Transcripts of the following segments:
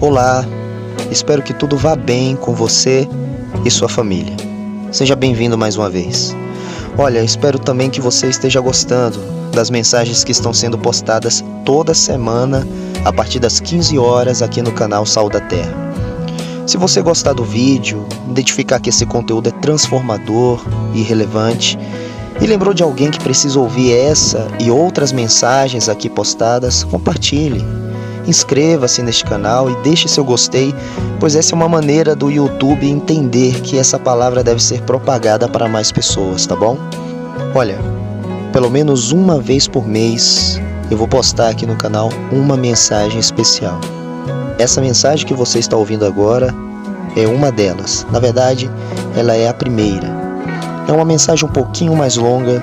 Olá, espero que tudo vá bem com você e sua família. Seja bem-vindo mais uma vez. Olha, espero também que você esteja gostando das mensagens que estão sendo postadas toda semana a partir das 15 horas aqui no canal Sal da Terra. Se você gostar do vídeo, identificar que esse conteúdo é transformador e relevante, e lembrou de alguém que precisa ouvir essa e outras mensagens aqui postadas, compartilhe. Inscreva-se neste canal e deixe seu gostei, pois essa é uma maneira do YouTube entender que essa palavra deve ser propagada para mais pessoas, tá bom? Olha, pelo menos uma vez por mês eu vou postar aqui no canal uma mensagem especial. Essa mensagem que você está ouvindo agora é uma delas. Na verdade, ela é a primeira. É uma mensagem um pouquinho mais longa,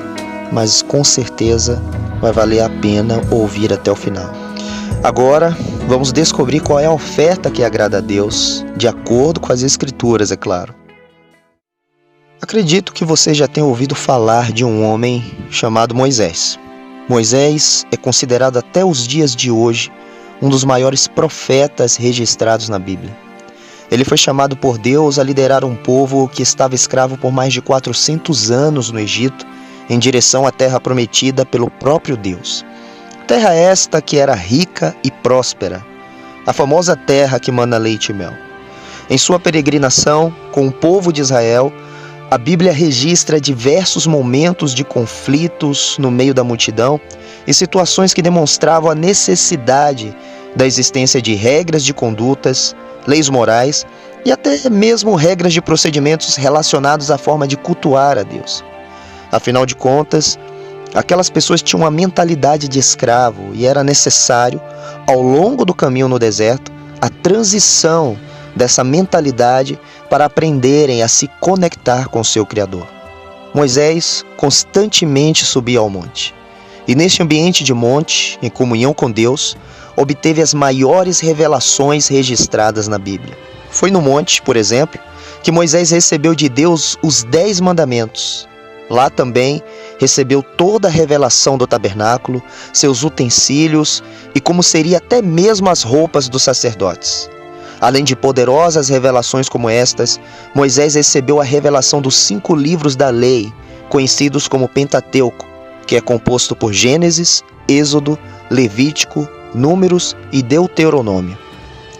mas com certeza vai valer a pena ouvir até o final. Agora, vamos descobrir qual é a oferta que agrada a Deus, de acordo com as Escrituras, é claro. Acredito que você já tenha ouvido falar de um homem chamado Moisés. Moisés é considerado até os dias de hoje um dos maiores profetas registrados na Bíblia. Ele foi chamado por Deus a liderar um povo que estava escravo por mais de 400 anos no Egito, em direção à terra prometida pelo próprio Deus. Terra esta que era rica e próspera, a famosa terra que mana leite e mel. Em sua peregrinação com o povo de Israel, a Bíblia registra diversos momentos de conflitos no meio da multidão e situações que demonstravam a necessidade da existência de regras de condutas, leis morais e até mesmo regras de procedimentos relacionados à forma de cultuar a Deus. Afinal de contas, aquelas pessoas tinham uma mentalidade de escravo e era necessário, ao longo do caminho no deserto, a transição dessa mentalidade para aprenderem a se conectar com seu Criador. Moisés constantemente subia ao monte. E neste ambiente de monte, em comunhão com Deus, obteve as maiores revelações registradas na Bíblia. Foi no monte, por exemplo, que Moisés recebeu de Deus os 10 mandamentos. Lá também recebeu toda a revelação do tabernáculo, seus utensílios e como seria até mesmo as roupas dos sacerdotes. Além de poderosas revelações como estas, Moisés recebeu a revelação dos 5 livros da lei, conhecidos como Pentateuco, que é composto por Gênesis, Êxodo, Levítico, Números e Deuteronômio.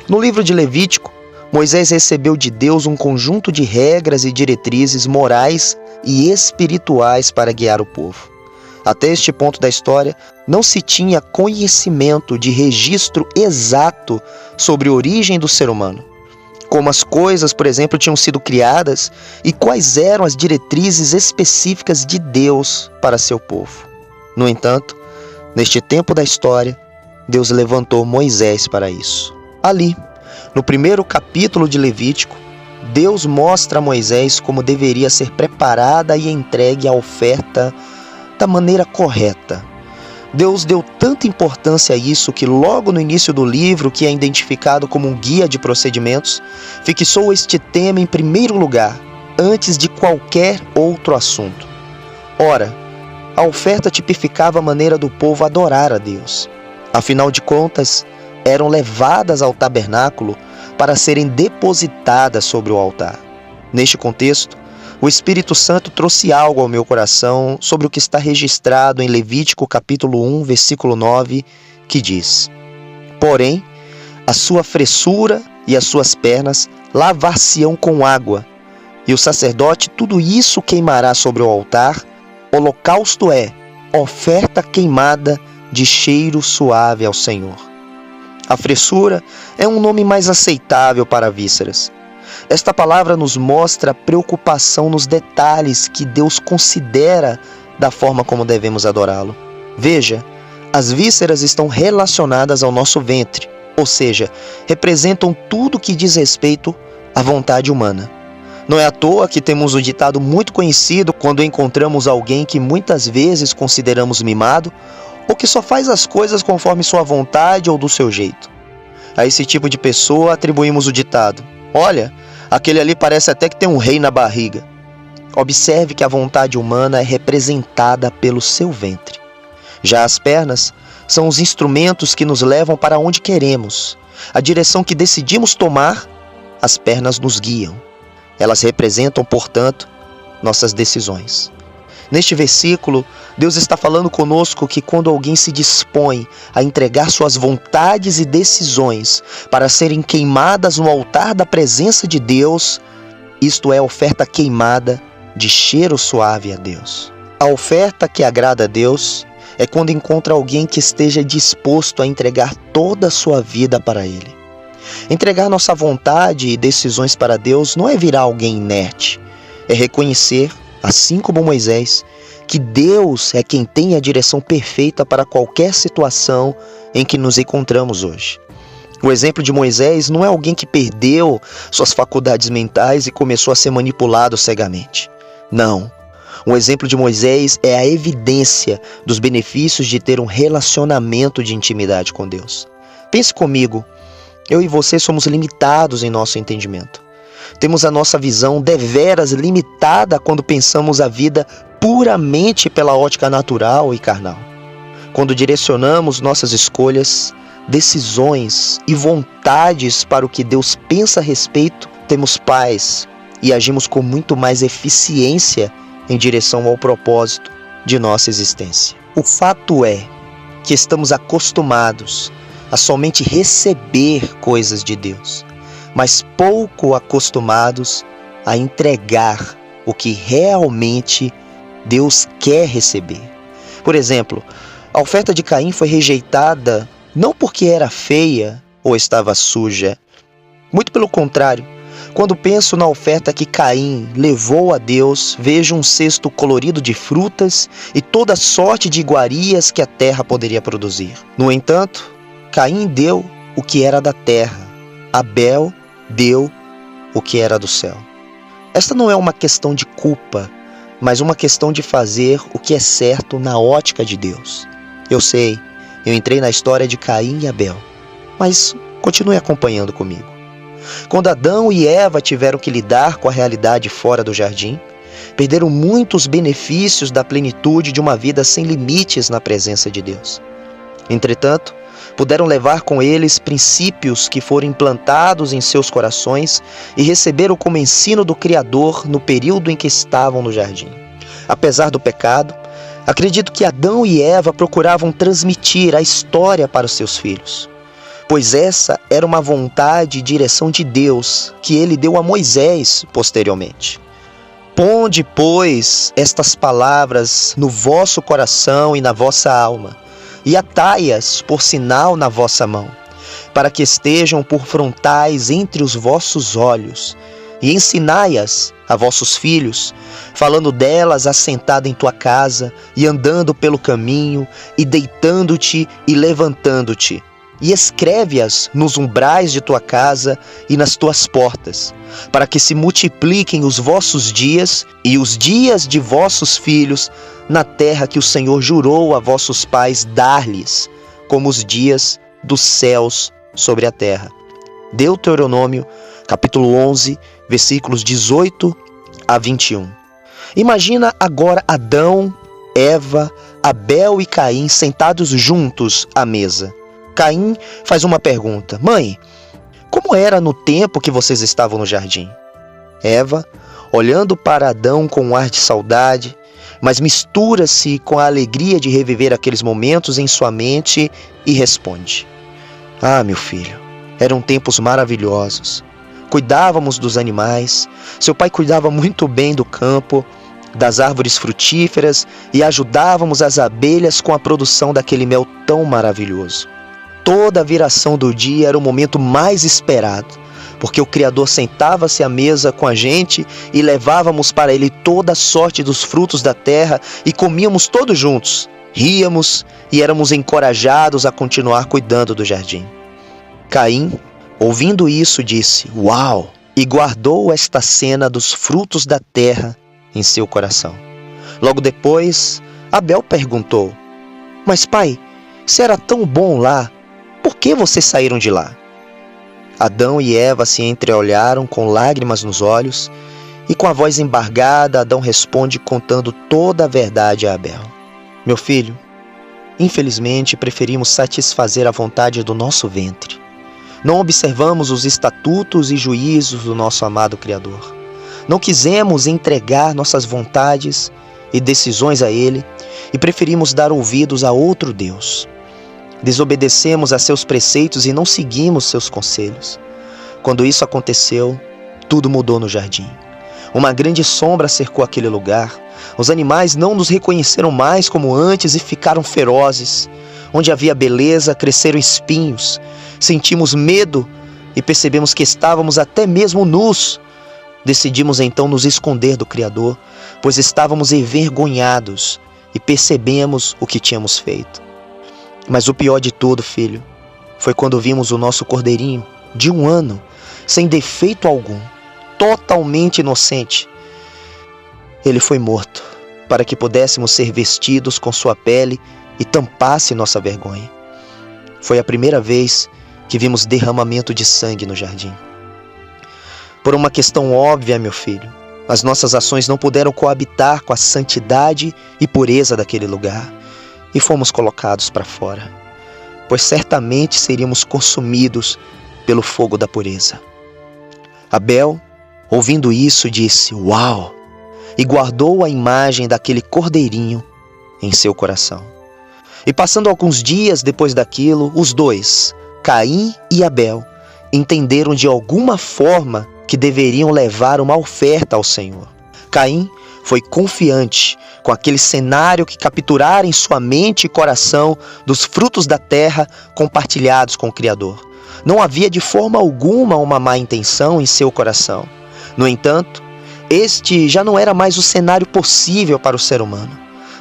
No livro de Levítico, Moisés recebeu de Deus um conjunto de regras e diretrizes morais e espirituais para guiar o povo. Até este ponto da história, não se tinha conhecimento de registro exato sobre a origem do ser humano, como as coisas, por exemplo, tinham sido criadas e quais eram as diretrizes específicas de Deus para seu povo. No entanto, neste tempo da história, Deus levantou Moisés para isso. Ali, no primeiro capítulo de Levítico, Deus mostra a Moisés como deveria ser preparada e entregue a oferta da maneira correta. Deus deu tanta importância a isso que logo no início do livro, que é identificado como um guia de procedimentos, fixou este tema em primeiro lugar, antes de qualquer outro assunto. Ora, a oferta tipificava a maneira do povo adorar a Deus. Afinal de contas, eram levadas ao tabernáculo para serem depositadas sobre o altar. Neste contexto, o Espírito Santo trouxe algo ao meu coração sobre o que está registrado em Levítico capítulo 1, versículo 9, que diz: Porém, a sua fressura e as suas pernas lavar-se-ão com água, e o sacerdote tudo isso queimará sobre o altar. Holocausto é oferta queimada de cheiro suave ao Senhor. A fressura é um nome mais aceitável para vísceras. Esta palavra nos mostra a preocupação nos detalhes que Deus considera da forma como devemos adorá-lo. Veja, as vísceras estão relacionadas ao nosso ventre, ou seja, representam tudo que diz respeito à vontade humana. Não é à toa que temos um ditado muito conhecido quando encontramos alguém que muitas vezes consideramos mimado ou que só faz as coisas conforme sua vontade ou do seu jeito. A esse tipo de pessoa atribuímos o ditado: olha, aquele ali parece até que tem um rei na barriga. Observe que a vontade humana é representada pelo seu ventre. Já as pernas são os instrumentos que nos levam para onde queremos, A direção que decidimos tomar, as pernas nos guiam. Elas representam, portanto, nossas decisões. Neste versículo, Deus está falando conosco que quando alguém se dispõe a entregar suas vontades e decisões para serem queimadas no altar da presença de Deus, isto é oferta queimada de cheiro suave a Deus. A oferta que agrada a Deus é quando encontra alguém que esteja disposto a entregar toda a sua vida para Ele. Entregar nossa vontade e decisões para Deus não é virar alguém inerte, é reconhecer, assim como Moisés, que Deus é quem tem a direção perfeita para qualquer situação em que nos encontramos hoje. O exemplo de Moisés não é alguém que perdeu suas faculdades mentais e começou a ser manipulado cegamente. Não. O exemplo de Moisés é a evidência dos benefícios de ter um relacionamento de intimidade com Deus. Pense comigo, eu e você somos limitados em nosso entendimento. Temos a nossa visão deveras limitada quando pensamos a vida puramente pela ótica natural e carnal. Quando direcionamos nossas escolhas, decisões e vontades para o que Deus pensa a respeito, temos paz e agimos com muito mais eficiência em direção ao propósito de nossa existência. O fato é que estamos acostumados a somente receber coisas de Deus, mas pouco acostumados a entregar o que realmente Deus quer receber. Por exemplo, a oferta de Caim foi rejeitada não porque era feia ou estava suja. Muito pelo contrário, quando penso na oferta que Caim levou a Deus, vejo um cesto colorido de frutas e toda sorte de iguarias que a terra poderia produzir. No entanto, Caim deu o que era da terra, Abel deu o que era do céu. Esta não é uma questão de culpa, mas uma questão de fazer o que é certo na ótica de Deus. Eu sei, eu entrei na história de Caim e Abel, mas continue acompanhando comigo. Quando Adão e Eva tiveram que lidar com a realidade fora do jardim, perderam muitos benefícios da plenitude de uma vida sem limites na presença de Deus. Entretanto, puderam levar com eles princípios que foram implantados em seus corações e receberam como ensino do Criador no período em que estavam no jardim. Apesar do pecado, acredito que Adão e Eva procuravam transmitir a história para os seus filhos, pois essa era uma vontade e direção de Deus que ele deu a Moisés posteriormente. Ponde, pois, estas palavras no vosso coração e na vossa alma, e atai-as por sinal na vossa mão, para que estejam por frontais entre os vossos olhos, e ensinai-as a vossos filhos, falando delas assentado em tua casa, e andando pelo caminho, e deitando-te e levantando-te, e escreve-as nos umbrais de tua casa e nas tuas portas, para que se multipliquem os vossos dias e os dias de vossos filhos na terra que o Senhor jurou a vossos pais dar-lhes, como os dias dos céus sobre a terra. Deuteronômio, capítulo 11, versículos 18 a 21. Imagina agora Adão, Eva, Abel e Caim sentados juntos à mesa. Caim faz uma pergunta: mãe, como era no tempo que vocês estavam no jardim? Eva, olhando para Adão com um ar de saudade, mas mistura-se com a alegria de reviver aqueles momentos em sua mente e responde: ah, meu filho, eram tempos maravilhosos. Cuidávamos dos animais, seu pai cuidava muito bem do campo, das árvores frutíferas e ajudávamos as abelhas com a produção daquele mel tão maravilhoso. Toda a viração do dia era o momento mais esperado, porque o Criador sentava-se à mesa com a gente e levávamos para Ele toda a sorte dos frutos da terra e comíamos todos juntos, ríamos e éramos encorajados a continuar cuidando do jardim. Caim, ouvindo isso, disse: uau! E guardou esta cena dos frutos da terra em seu coração. Logo depois, Abel perguntou: mas pai, se era tão bom lá, por que vocês saíram de lá? Adão e Eva se entreolharam com lágrimas nos olhos e com a voz embargada, Adão responde contando toda a verdade a Abel. Meu filho, infelizmente preferimos satisfazer a vontade do nosso ventre. Não observamos os estatutos e juízos do nosso amado Criador. Não quisemos entregar nossas vontades e decisões a Ele e preferimos dar ouvidos a outro Deus. Desobedecemos a seus preceitos e não seguimos seus conselhos. Quando isso aconteceu, tudo mudou no jardim. Uma grande sombra cercou aquele lugar. Os animais não nos reconheceram mais como antes e ficaram ferozes. Onde havia beleza, cresceram espinhos. Sentimos medo e percebemos que estávamos até mesmo nus. Decidimos então nos esconder do Criador, pois estávamos envergonhados e percebemos o que tínhamos feito. Mas o pior de tudo, filho, foi quando vimos o nosso cordeirinho de 1 ano, sem defeito algum, totalmente inocente. Ele foi morto para que pudéssemos ser vestidos com sua pele e tampasse nossa vergonha. Foi a primeira vez que vimos derramamento de sangue no jardim. Por uma questão óbvia, meu filho, as nossas ações não puderam coabitar com a santidade e pureza daquele lugar e fomos colocados para fora, pois certamente seríamos consumidos pelo fogo da pureza. Abel, ouvindo isso, disse: "Uau!" e guardou a imagem daquele cordeirinho em seu coração. E passando alguns dias depois daquilo, os dois, Caim e Abel, entenderam de alguma forma que deveriam levar uma oferta ao Senhor. Caim foi confiante com aquele cenário que capturara em sua mente e coração dos frutos da terra compartilhados com o Criador. Não havia de forma alguma uma má intenção em seu coração. No entanto, este já não era mais o cenário possível para o ser humano.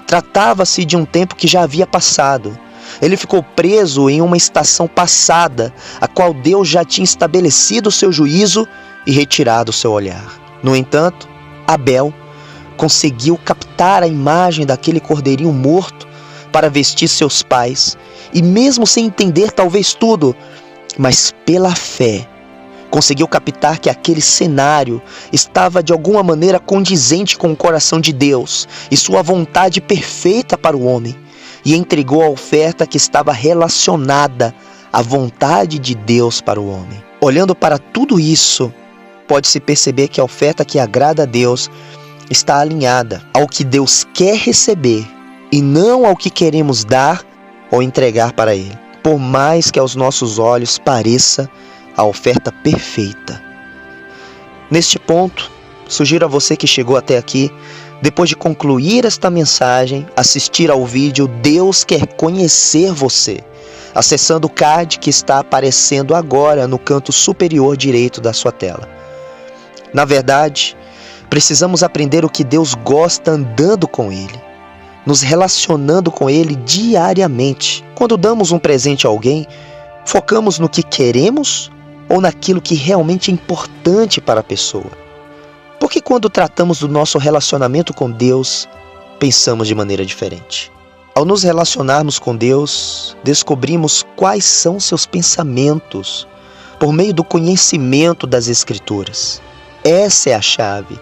Tratava-se de um tempo que já havia passado. Ele ficou preso em uma estação passada, a qual Deus já tinha estabelecido o seu juízo e retirado o seu olhar. No entanto, Abel conseguiu captar a imagem daquele cordeirinho morto para vestir seus pais, e mesmo sem entender talvez tudo, mas pela fé, conseguiu captar que aquele cenário estava de alguma maneira condizente com o coração de Deus e sua vontade perfeita para o homem, e entregou a oferta que estava relacionada à vontade de Deus para o homem. Olhando para tudo isso, pode-se perceber que a oferta que agrada a Deus está alinhada ao que Deus quer receber e não ao que queremos dar ou entregar para Ele, por mais que aos nossos olhos pareça a oferta perfeita. Neste ponto, sugiro a você que chegou até aqui, depois de concluir esta mensagem, assistir ao vídeo Deus Quer Conhecer Você, acessando o card que está aparecendo agora no canto superior direito da sua tela. Na verdade, precisamos aprender o que Deus gosta andando com Ele, nos relacionando com Ele diariamente. Quando damos um presente a alguém, focamos no que queremos ou naquilo que realmente é importante para a pessoa? Porque quando tratamos do nosso relacionamento com Deus, pensamos de maneira diferente. Ao nos relacionarmos com Deus, descobrimos quais são seus pensamentos por meio do conhecimento das Escrituras. Essa é a chave,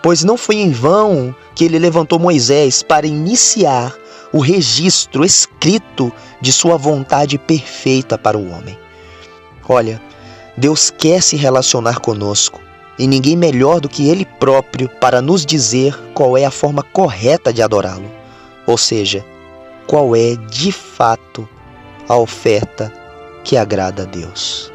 pois não foi em vão que Ele levantou Moisés para iniciar o registro escrito de sua vontade perfeita para o homem. Olha, Deus quer se relacionar conosco, e ninguém melhor do que Ele próprio para nos dizer qual é a forma correta de adorá-lo, ou seja, qual é de fato a oferta que agrada a Deus.